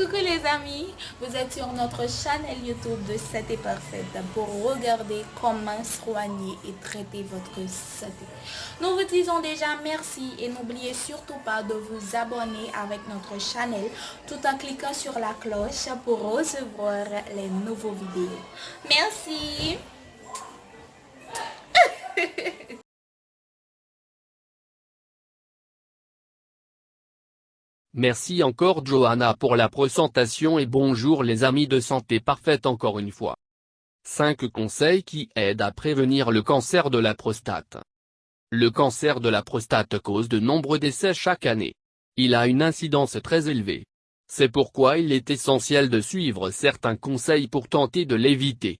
Coucou les amis, vous êtes sur notre chaîne YouTube de Santé Parfaite pour regarder comment soigner et traiter votre santé. Nous vous disons déjà merci et n'oubliez surtout pas de vous abonner avec notre chaîne tout en cliquant sur la cloche pour recevoir les nouveaux vidéos. Merci. Merci encore Johanna pour la présentation et bonjour les amis de Santé Parfaite encore une fois. 5 conseils qui aident à prévenir le cancer de la prostate. Le cancer de la prostate cause de nombreux décès chaque année. Il a une incidence très élevée. C'est pourquoi il est essentiel de suivre certains conseils pour tenter de l'éviter.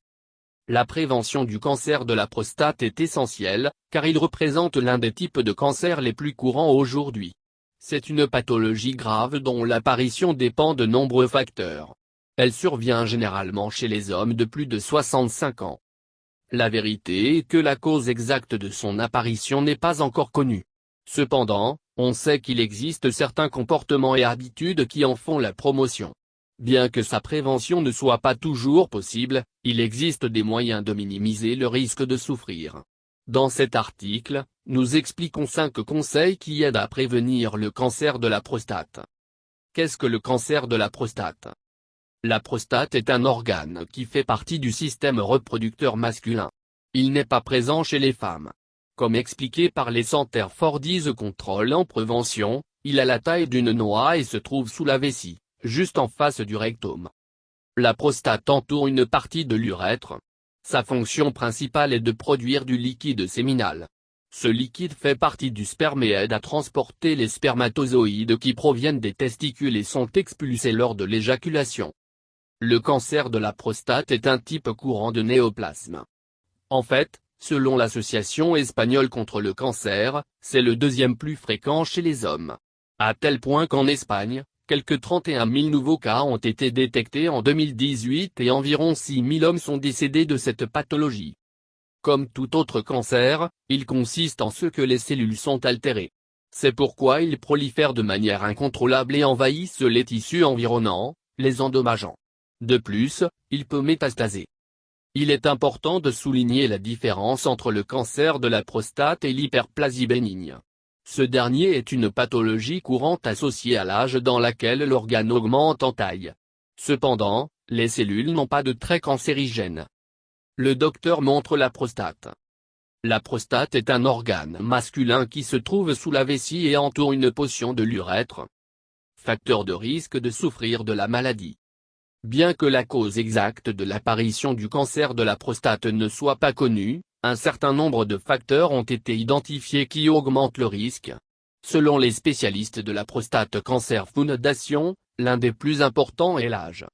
La prévention du cancer de la prostate est essentielle, car il représente l'un des types de cancer les plus courants aujourd'hui. C'est une pathologie grave dont l'apparition dépend de nombreux facteurs. Elle survient généralement chez les hommes de plus de 65 ans. La vérité est que la cause exacte de son apparition n'est pas encore connue. Cependant, on sait qu'il existe certains comportements et habitudes qui en font la promotion. Bien que sa prévention ne soit pas toujours possible, il existe des moyens de minimiser le risque de souffrir. Dans cet article, nous expliquons 5 conseils qui aident à prévenir le cancer de la prostate. Qu'est-ce que le cancer de la prostate? La prostate est un organe qui fait partie du système reproducteur masculin. Il n'est pas présent chez les femmes. Comme expliqué par les Centers for Disease Control en prévention, il a la taille d'une noix et se trouve sous la vessie, juste en face du rectum. La prostate entoure une partie de l'urètre. Sa fonction principale est de produire du liquide séminal. Ce liquide fait partie du sperme et aide à transporter les spermatozoïdes qui proviennent des testicules et sont expulsés lors de l'éjaculation. Le cancer de la prostate est un type courant de néoplasme. En fait, selon l'Association espagnole contre le cancer, c'est le deuxième plus fréquent chez les hommes. À tel point qu'en Espagne, quelques 31 000 nouveaux cas ont été détectés en 2018 et environ 6 000 hommes sont décédés de cette pathologie. Comme tout autre cancer, il consiste en ce que les cellules sont altérées. C'est pourquoi il prolifère de manière incontrôlable et envahissent les tissus environnants, les endommageant. De plus, il peut métastaser. Il est important de souligner la différence entre le cancer de la prostate et l'hyperplasie bénigne. Ce dernier est une pathologie courante associée à l'âge dans laquelle l'organe augmente en taille. Cependant, les cellules n'ont pas de traits cancérigènes. Le docteur montre la prostate. La prostate est un organe masculin qui se trouve sous la vessie et entoure une portion de l'urètre. Facteur de risque de souffrir de la maladie. Bien que la cause exacte de l'apparition du cancer de la prostate ne soit pas connue, un certain nombre de facteurs ont été identifiés qui augmentent le risque. Selon les spécialistes de la Prostate Cancer Foundation, l'un des plus importants est l'âge.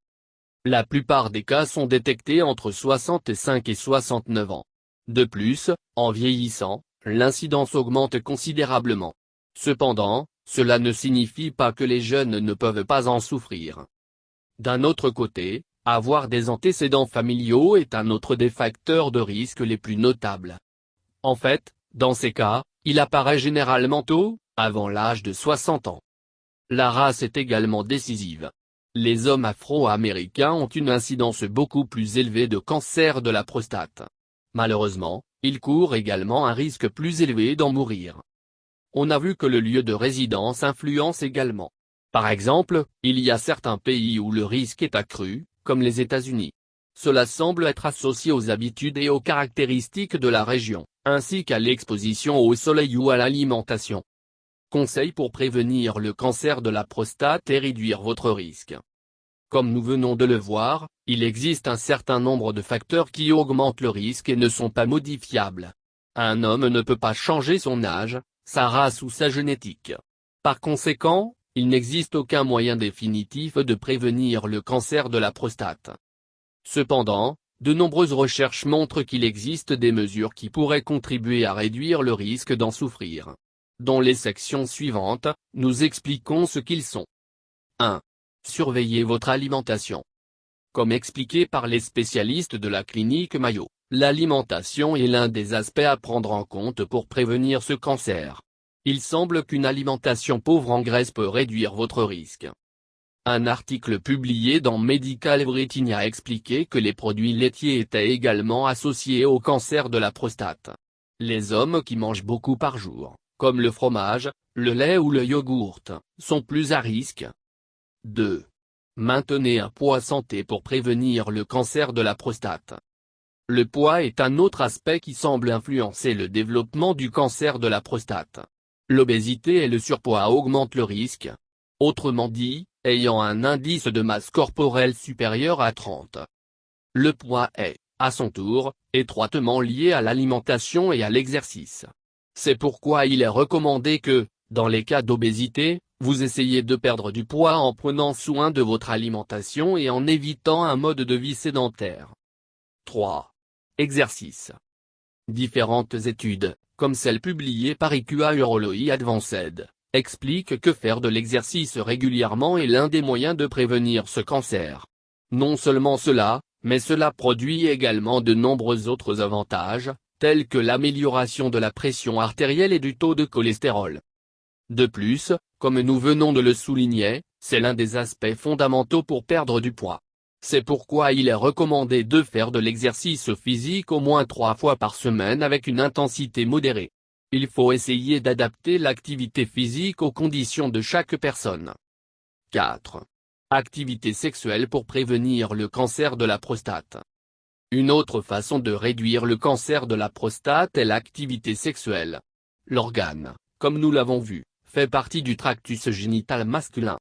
La plupart des cas sont détectés entre 65 et 69 ans. De plus, en vieillissant, l'incidence augmente considérablement. Cependant, cela ne signifie pas que les jeunes ne peuvent pas en souffrir. D'un autre côté, avoir des antécédents familiaux est un autre des facteurs de risque les plus notables. En fait, dans ces cas, il apparaît généralement tôt, avant l'âge de 60 ans. La race est également décisive. Les hommes afro-américains ont une incidence beaucoup plus élevée de cancer de la prostate. Malheureusement, ils courent également un risque plus élevé d'en mourir. On a vu que le lieu de résidence influence également. Par exemple, il y a certains pays où le risque est accru, comme les États-Unis. Cela semble être associé aux habitudes et aux caractéristiques de la région, ainsi qu'à l'exposition au soleil ou à l'alimentation. Conseils pour prévenir le cancer de la prostate et réduire votre risque. Comme nous venons de le voir, il existe un certain nombre de facteurs qui augmentent le risque et ne sont pas modifiables. Un homme ne peut pas changer son âge, sa race ou sa génétique. Par conséquent, il n'existe aucun moyen définitif de prévenir le cancer de la prostate. Cependant, de nombreuses recherches montrent qu'il existe des mesures qui pourraient contribuer à réduire le risque d'en souffrir. Dans les sections suivantes, nous expliquons ce qu'ils sont. 1. Surveillez votre alimentation. Comme expliqué par les spécialistes de la clinique Mayo, l'alimentation est l'un des aspects à prendre en compte pour prévenir ce cancer. Il semble qu'une alimentation pauvre en graisse peut réduire votre risque. Un article publié dans Medical Everything a expliqué que les produits laitiers étaient également associés au cancer de la prostate. Les hommes qui mangent beaucoup par jour, comme le fromage, le lait ou le yogourt, sont plus à risque. 2. Maintenez un poids santé pour prévenir le cancer de la prostate. Le poids est un autre aspect qui semble influencer le développement du cancer de la prostate. L'obésité et le surpoids augmentent le risque. Autrement dit, ayant un indice de masse corporelle supérieur à 30. Le poids est, à son tour, étroitement lié à l'alimentation et à l'exercice. C'est pourquoi il est recommandé que, dans les cas d'obésité, vous essayez de perdre du poids en prenant soin de votre alimentation et en évitant un mode de vie sédentaire. 3. Exercice. Différentes études, comme celle publiée par IQA Urology Advanced, expliquent que faire de l'exercice régulièrement est l'un des moyens de prévenir ce cancer. Non seulement cela, mais cela produit également de nombreux autres avantages, tels que l'amélioration de la pression artérielle et du taux de cholestérol. De plus, comme nous venons de le souligner, c'est l'un des aspects fondamentaux pour perdre du poids. C'est pourquoi il est recommandé de faire de l'exercice physique au moins 3 fois par semaine avec une intensité modérée. Il faut essayer d'adapter l'activité physique aux conditions de chaque personne. 4. Activité sexuelle pour prévenir le cancer de la prostate. Une autre façon de réduire le cancer de la prostate est l'activité sexuelle. L'organe, comme nous l'avons vu, fait partie du tractus génital masculin.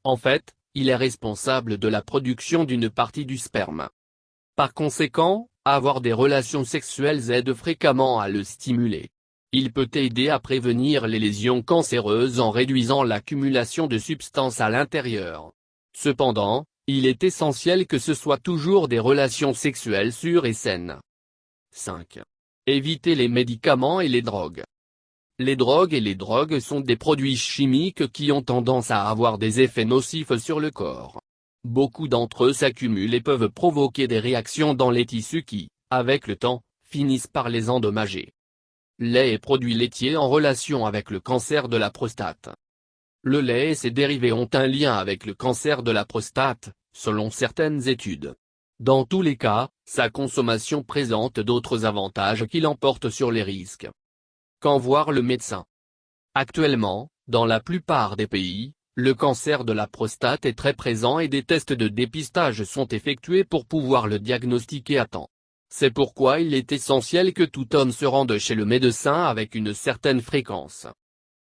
En fait, il est responsable de la production d'une partie du sperme. Par conséquent, avoir des relations sexuelles aide fréquemment à le stimuler. Il peut aider à prévenir les lésions cancéreuses en réduisant l'accumulation de substances à l'intérieur. Cependant, il est essentiel que ce soit toujours des relations sexuelles sûres et saines. 5. Évitez les médicaments et les drogues. Les drogues sont des produits chimiques qui ont tendance à avoir des effets nocifs sur le corps. Beaucoup d'entre eux s'accumulent et peuvent provoquer des réactions dans les tissus qui, avec le temps, finissent par les endommager. Lait et produits laitiers en relation avec le cancer de la prostate. Le lait et ses dérivés ont un lien avec le cancer de la prostate, selon certaines études. Dans tous les cas, sa consommation présente d'autres avantages qui l'emportent sur les risques. Quand voir le médecin? Actuellement, dans la plupart des pays, le cancer de la prostate est très présent et des tests de dépistage sont effectués pour pouvoir le diagnostiquer à temps. C'est pourquoi il est essentiel que tout homme se rende chez le médecin avec une certaine fréquence.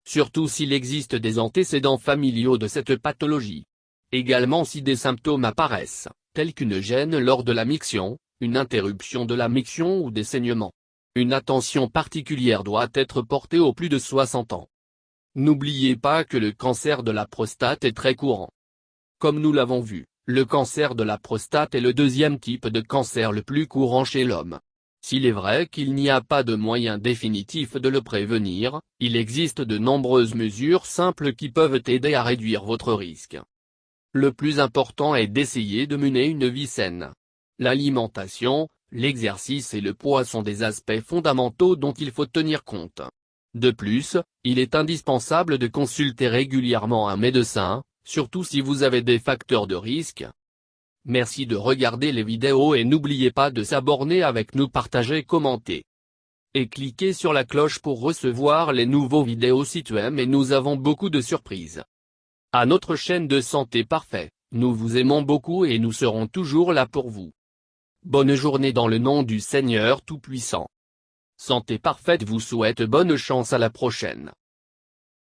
Surtout s'il existe des antécédents familiaux de cette pathologie. Également si des symptômes apparaissent, tels qu'une gêne lors de la miction, une interruption de la miction ou des saignements. Une attention particulière doit être portée aux plus de 60 ans. N'oubliez pas que le cancer de la prostate est très courant. Comme nous l'avons vu, le cancer de la prostate est le deuxième type de cancer le plus courant chez l'homme. S'il est vrai qu'il n'y a pas de moyen définitif de le prévenir, il existe de nombreuses mesures simples qui peuvent aider à réduire votre risque. Le plus important est d'essayer de mener une vie saine. L'alimentation, l'exercice et le poids sont des aspects fondamentaux dont il faut tenir compte. De plus, il est indispensable de consulter régulièrement un médecin, surtout si vous avez des facteurs de risque. Merci de regarder les vidéos et n'oubliez pas de s'abonner avec nous, partager, commenter. Et cliquez sur la cloche pour recevoir les nouveaux vidéos si tu aimes, et nous avons beaucoup de surprises. À notre chaîne de Santé Parfait, nous vous aimons beaucoup et nous serons toujours là pour vous. Bonne journée dans le nom du Seigneur Tout-Puissant. Santé Parfaite vous souhaite bonne chance, à la prochaine.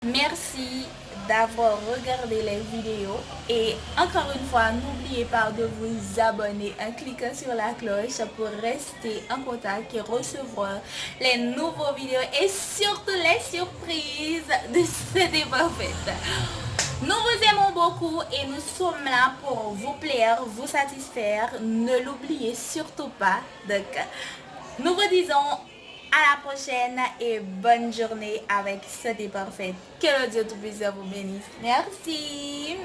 Merci d'avoir regardé les vidéos et encore une fois, n'oubliez pas de vous abonner en cliquant sur la cloche pour rester en contact et recevoir les nouveaux vidéos et surtout les surprises de Santé Parfaite. Nous vous aimons beaucoup et nous sommes là pour vous plaire, vous satisfaire. Ne l'oubliez surtout pas. Donc, nous vous disons à la prochaine et bonne journée avec Santé Parfaite. Que le Dieu Tout-Puissant vous bénisse. Merci.